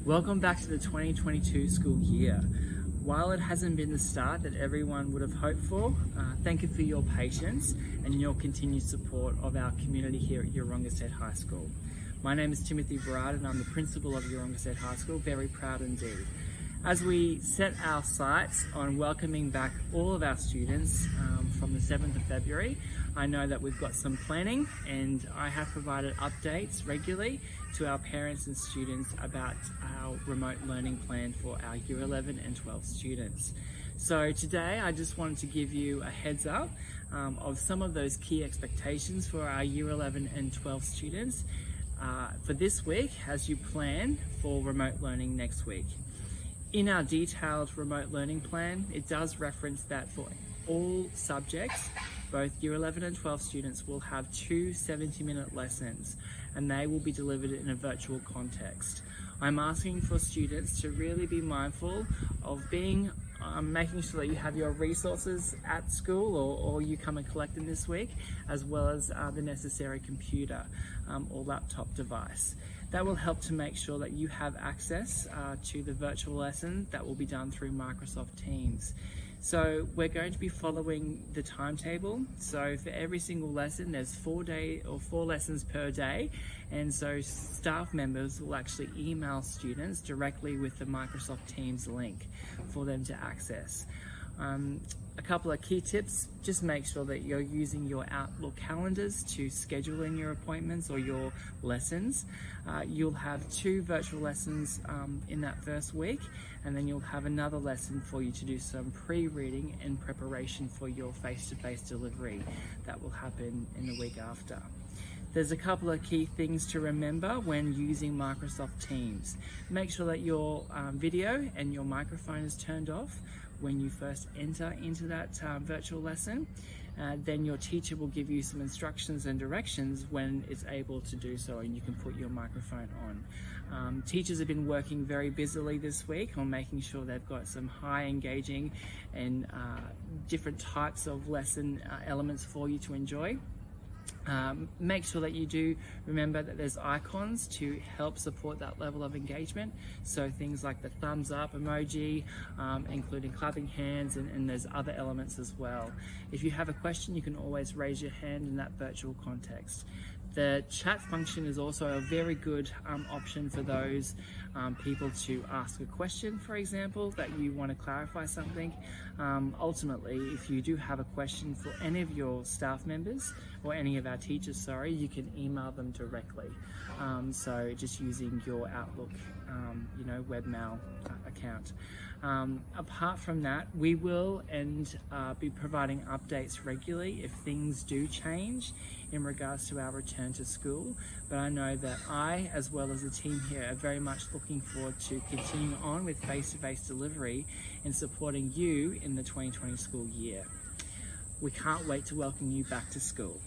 Welcome back to the 2022 school year. While it hasn't been the start that everyone would have hoped for, thank you for your patience and your continued support of our community here at Yeronga SHS High School. My name is Mr Barraud and I'm the principal of Yeronga SHS High School, very proud indeed. As we set our sights on welcoming back all of our students from the 7th of February, I know that we've got some planning and I have provided updates regularly to our parents and students about our remote learning plan for our Year 11 and 12 students. So today I just wanted to give you a heads up of some of those key expectations for our Year 11 and 12 students for this week as you plan for remote learning next week. In our detailed remote learning plan, it does reference that for all subjects, both Year 11 and 12 students will have 2 70-minute lessons and they will be delivered in a virtual context. I'm asking for students to really be mindful of making sure that you have your resources at school or you come and collect them this week, as well as the necessary computer or laptop device. That will help to make sure that you have access to the virtual lesson that will be done through Microsoft Teams. So we're going to be following the timetable. So for every single lesson, there's 4 lessons per day. And so staff members will actually email students directly with the Microsoft Teams link for them to access. A couple of key tips: just make sure that you're using your Outlook calendars to schedule in your appointments or your lessons. You'll have 2 virtual lessons in that first week, and then you'll have another lesson for you to do some pre-reading in preparation for your face-to-face delivery that will happen in the week after. There's a couple of key things to remember when using Microsoft Teams. Make sure that your video and your microphone is turned off when you first enter into that virtual lesson. Then your teacher will give you some instructions and directions when it's able to do so, and you can put your microphone on. Teachers have been working very busily this week on making sure they've got some high engaging and different types of lesson elements for you to enjoy. Make sure that you do remember that there's icons to help support that level of engagement. So things like the thumbs up emoji, including clapping hands, and there's other elements as well. If you have a question, you can always raise your hand in that virtual context. The chat function is also a very good option for those people to ask a question, for example, that you want to clarify something. Ultimately, if you do have a question for any of your staff members or any of our teachers, you can email them directly. So just using your Outlook, webmail account. Apart from that, we will be providing updates regularly if things do change in regards to our return to school. But I know that I, as well as the team here, are very much looking forward to continuing on with face-to-face delivery and supporting you in the 2020 school year. We can't wait to welcome you back to school.